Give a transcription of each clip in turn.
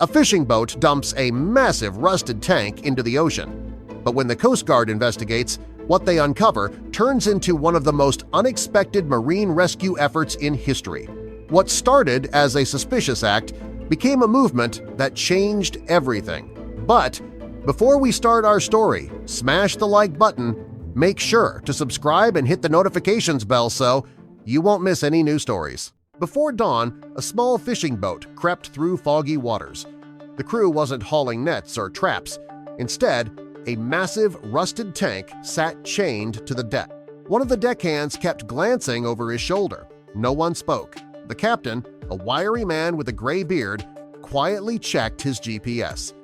A fishing boat dumps a massive rusted tank into the ocean. But when the Coast Guard investigates, what they uncover turns into one of the most unexpected marine rescue efforts in history. What started as a suspicious act became a movement that changed everything. But before we start our story, smash the like button, make sure to subscribe and hit the notifications bell so you won't miss any new stories. Before dawn, a small fishing boat crept through foggy waters. The crew wasn't hauling nets or traps. Instead, a massive rusted tank sat chained to the deck. One of the deckhands kept glancing over his shoulder. No one spoke. The captain, a wiry man with a gray beard, quietly checked his GPS.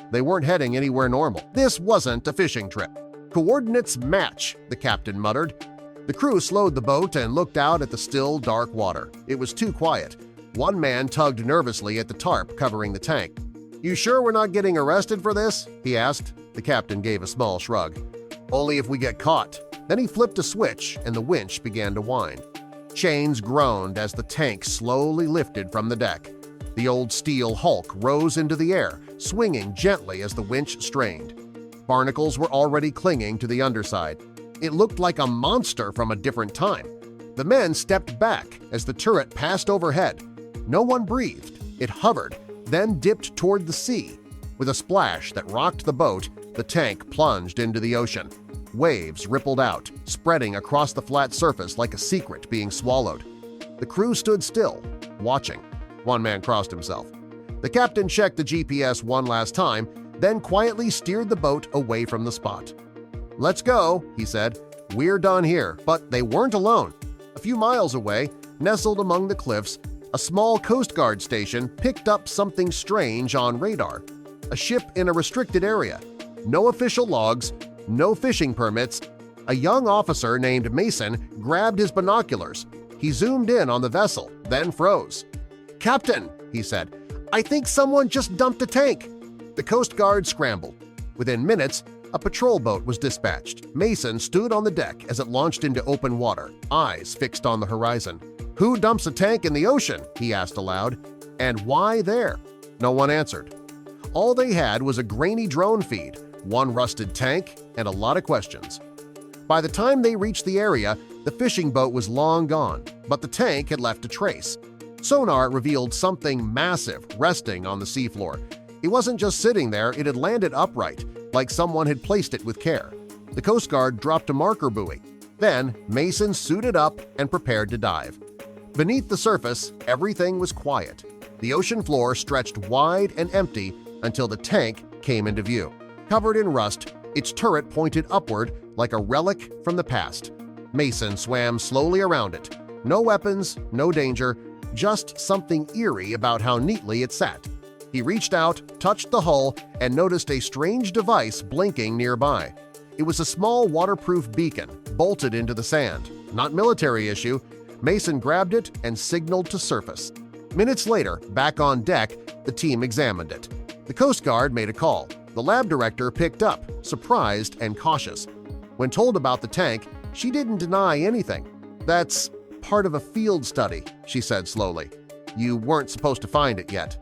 They weren't heading anywhere normal. This wasn't a fishing trip. "Coordinates match," the captain muttered. The crew slowed the boat and looked out at the still, dark water. It was too quiet. One man tugged nervously at the tarp covering the tank. "You sure we're not getting arrested for this?" he asked. The captain gave a small shrug. "Only if we get caught." Then he flipped a switch and the winch began to whine. Chains groaned as the tank slowly lifted from the deck. The old steel hulk rose into the air, swinging gently as the winch strained. Barnacles were already clinging to the underside. It looked like a monster from a different time. The men stepped back as the turret passed overhead. No one breathed. It hovered, then dipped toward the sea. With a splash that rocked the boat, the tank plunged into the ocean. Waves rippled out, spreading across the flat surface like a secret being swallowed. The crew stood still, watching. One man crossed himself. The captain checked the GPS one last time, then quietly steered the boat away from the spot. "Let's go," he said. "We're done here." But they weren't alone. A few miles away, nestled among the cliffs, a small Coast Guard station picked up something strange on radar. A ship in a restricted area. No official logs, no fishing permits. A young officer named Mason grabbed his binoculars. He zoomed in on the vessel, then froze. "Captain," he said, "I think someone just dumped a tank." The Coast Guard scrambled. Within minutes, a patrol boat was dispatched. Mason stood on the deck as it launched into open water, eyes fixed on the horizon. "Who dumps a tank in the ocean?" he asked aloud. "And why there?" No one answered. All they had was a grainy drone feed, one rusted tank, and a lot of questions. By the time they reached the area, the fishing boat was long gone, but the tank had left a trace. Sonar revealed something massive resting on the seafloor. It wasn't just sitting there, it had landed upright, like someone had placed it with care. The Coast Guard dropped a marker buoy. Then Mason suited up and prepared to dive. Beneath the surface, everything was quiet. The ocean floor stretched wide and empty until the tank came into view. Covered in rust, its turret pointed upward like a relic from the past. Mason swam slowly around it. No weapons, no danger, just something eerie about how neatly it sat. He reached out, touched the hull, and noticed a strange device blinking nearby. It was a small waterproof beacon, bolted into the sand. Not military issue. Mason grabbed it and signaled to surface. Minutes later, back on deck, the team examined it. The Coast Guard made a call. The lab director picked up, surprised and cautious. When told about the tank, she didn't deny anything. "That's part of a field study," she said slowly. "You weren't supposed to find it yet."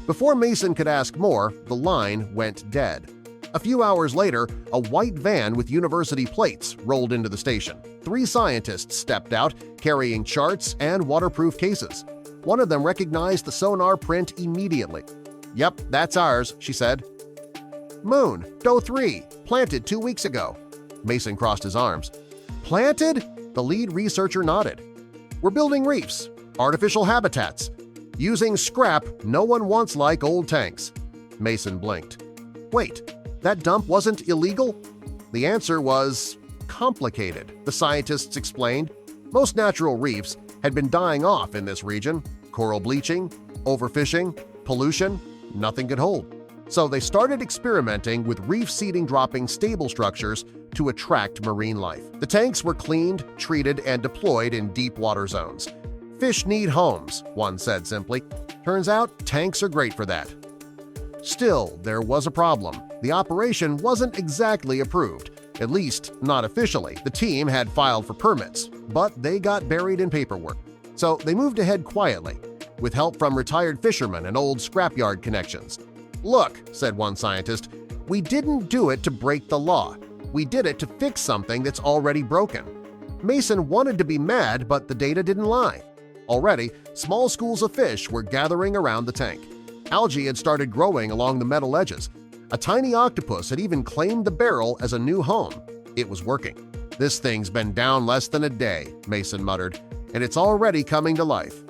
Before Mason could ask more, the line went dead. A few hours later, a white van with university plates rolled into the station. 3 scientists stepped out, carrying charts and waterproof cases. One of them recognized the sonar print immediately. "Yep, that's ours," she said. "Moon, Doe 3, planted 2 weeks ago." Mason crossed his arms. "Planted?" The lead researcher nodded. "We're building reefs, artificial habitats. Using scrap no one wants like old tanks." Mason blinked. "Wait, that dump wasn't illegal?" The answer was complicated, the scientists explained. Most natural reefs had been dying off in this region. Coral bleaching, overfishing, pollution, nothing could hold. So they started experimenting with reef seeding dropping stable structures to attract marine life. The tanks were cleaned, treated, and deployed in deep water zones. "Fish need homes," one said simply. Turns out tanks are great for that. Still, there was a problem. The operation wasn't exactly approved, at least not officially. The team had filed for permits, but they got buried in paperwork. So they moved ahead quietly. with help from retired fishermen and old scrapyard connections. "Look," said one scientist, "we didn't do it to break the law. We did it to fix something that's already broken." Mason wanted to be mad, but the data didn't lie. Already, small schools of fish were gathering around the tank. Algae had started growing along the metal edges. A tiny octopus had even claimed the barrel as a new home. It was working. "This thing's been down less than a day," Mason muttered, "and it's already coming to life."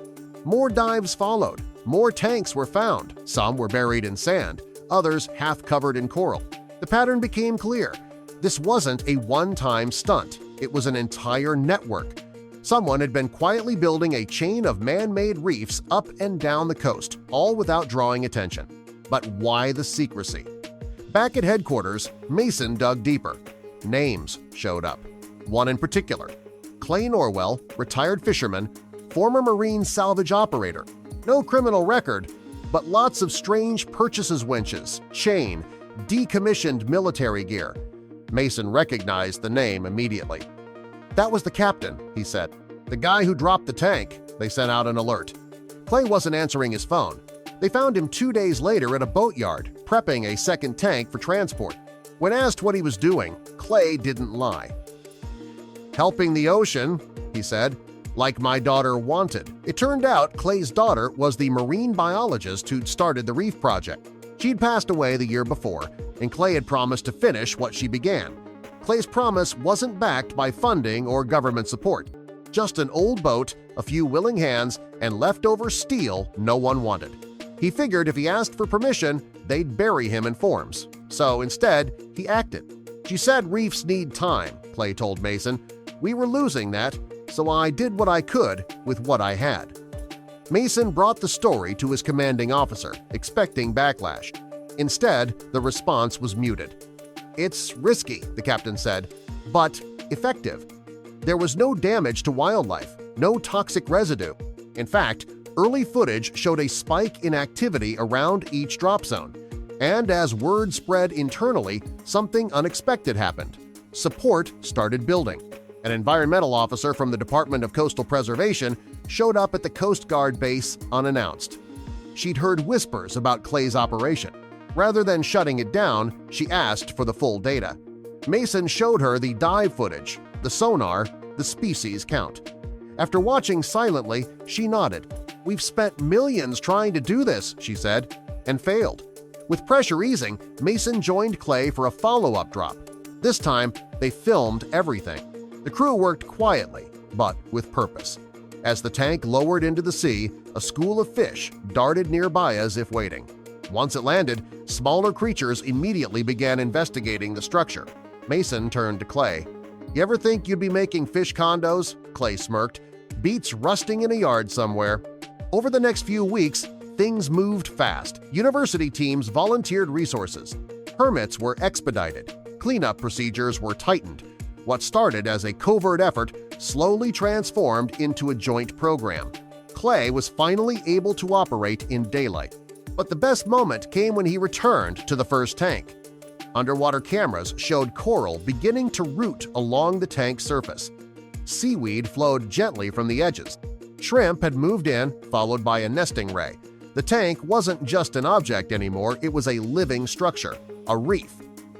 More dives followed. More tanks were found. Some were buried in sand, others half covered in coral. The pattern became clear. This wasn't a one-time stunt. It was an entire network. Someone had been quietly building a chain of man-made reefs up and down the coast, all without drawing attention. But why the secrecy? Back at headquarters, Mason dug deeper. Names showed up. One in particular: Clay Norwell, retired fisherman, former marine salvage operator. No criminal record, but lots of strange purchases winches, chain, decommissioned military gear. Mason recognized the name immediately. "That was the captain," he said. "The guy who dropped the tank." They sent out an alert. Clay wasn't answering his phone. They found him 2 days later at a boatyard, prepping a second tank for transport. When asked what he was doing, Clay didn't lie. "Helping the ocean," he said, "like my daughter wanted." It turned out Clay's daughter was the marine biologist who'd started the reef project. She'd passed away the year before, and Clay had promised to finish what she began. Clay's promise wasn't backed by funding or government support. Just an old boat, a few willing hands, and leftover steel no one wanted. He figured if he asked for permission, they'd bury him in forms. So instead, he acted. "She said reefs need time," Clay told Mason. "We were losing that, so I did what I could with what I had." Mason brought the story to his commanding officer, expecting backlash. Instead, the response was muted. "It's risky," the captain said, "but effective. There was no damage to wildlife, no toxic residue. In fact, early footage showed a spike in activity around each drop zone. And as word spread internally, something unexpected happened. Support started building. An environmental officer from the Department of Coastal Preservation showed up at the Coast Guard base unannounced. She'd heard whispers about Clay's operation. Rather than shutting it down, she asked for the full data. Mason showed her the dive footage, the sonar, the species count. After watching silently, she nodded. "We've spent millions trying to do this," she said, and failed. With pressure easing, Mason joined Clay for a follow-up drop. This time, they filmed everything. The crew worked quietly, but with purpose. As the tank lowered into the sea, a school of fish darted nearby as if waiting. Once it landed, smaller creatures immediately began investigating the structure. Mason turned to Clay. "You ever think you'd be making fish condos?" Clay smirked. "Beats rusting in a yard somewhere." Over the next few weeks, things moved fast. University teams volunteered resources. Permits were expedited. Cleanup procedures were tightened. What started as a covert effort slowly transformed into a joint program. Clay was finally able to operate in daylight. But the best moment came when he returned to the first tank. Underwater cameras showed coral beginning to root along the tank's surface. Seaweed flowed gently from the edges. Shrimp had moved in, followed by a nesting ray. The tank wasn't just an object anymore, it was a living structure, a reef.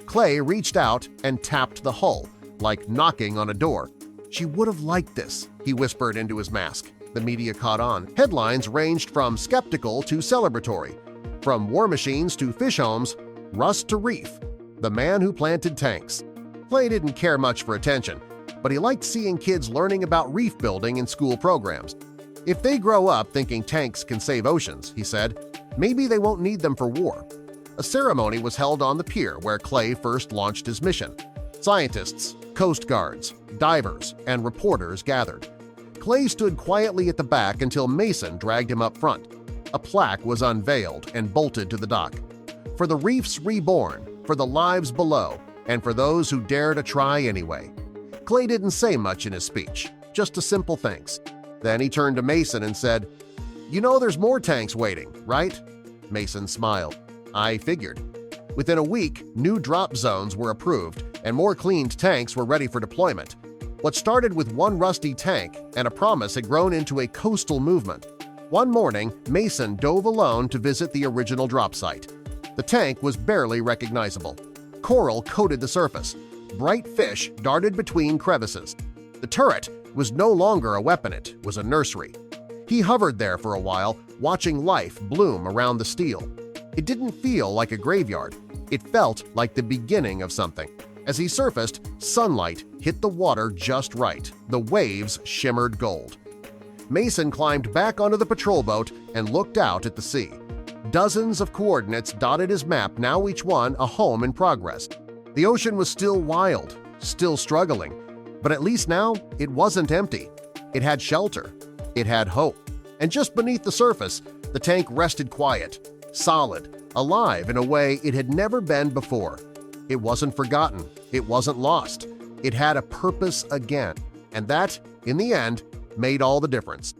Clay reached out and tapped the hull, like knocking on a door. "She would have liked this," he whispered into his mask. The media caught on. Headlines ranged from skeptical to celebratory. From war machines to fish homes, Rust to reef, the man who planted tanks. Clay didn't care much for attention, but he liked seeing kids learning about reef building in school programs. "If they grow up thinking tanks can save oceans," he said, "maybe they won't need them for war." A ceremony was held on the pier where Clay first launched his mission. Scientists, coast guards, divers, and reporters gathered. Clay stood quietly at the back until Mason dragged him up front. A plaque was unveiled and bolted to the dock. "For the reefs reborn, for the lives below, and for those who dare to try anyway." Clay didn't say much in his speech, just a simple thanks. Then he turned to Mason and said, "You know there's more tanks waiting, right?" Mason smiled. "I figured." Within a week, new drop zones were approved, and more cleaned tanks were ready for deployment. What started with one rusty tank and a promise had grown into a coastal movement. One morning, Mason dove alone to visit the original drop site. The tank was barely recognizable. Coral coated the surface. Bright fish darted between crevices. The turret was no longer a weapon, it was a nursery. He hovered there for a while, watching life bloom around the steel. It didn't feel like a graveyard. It felt like the beginning of something. As he surfaced, sunlight hit the water just right. The waves shimmered gold. Mason climbed back onto the patrol boat and looked out at the sea. Dozens of coordinates dotted his map, now each one a home in progress. The ocean was still wild, still struggling, but at least now it wasn't empty. It had shelter. It had hope. And just beneath the surface, the tank rested quiet, solid, alive in a way it had never been before. It wasn't forgotten. It wasn't lost. It had a purpose again. And that, in the end, made all the difference.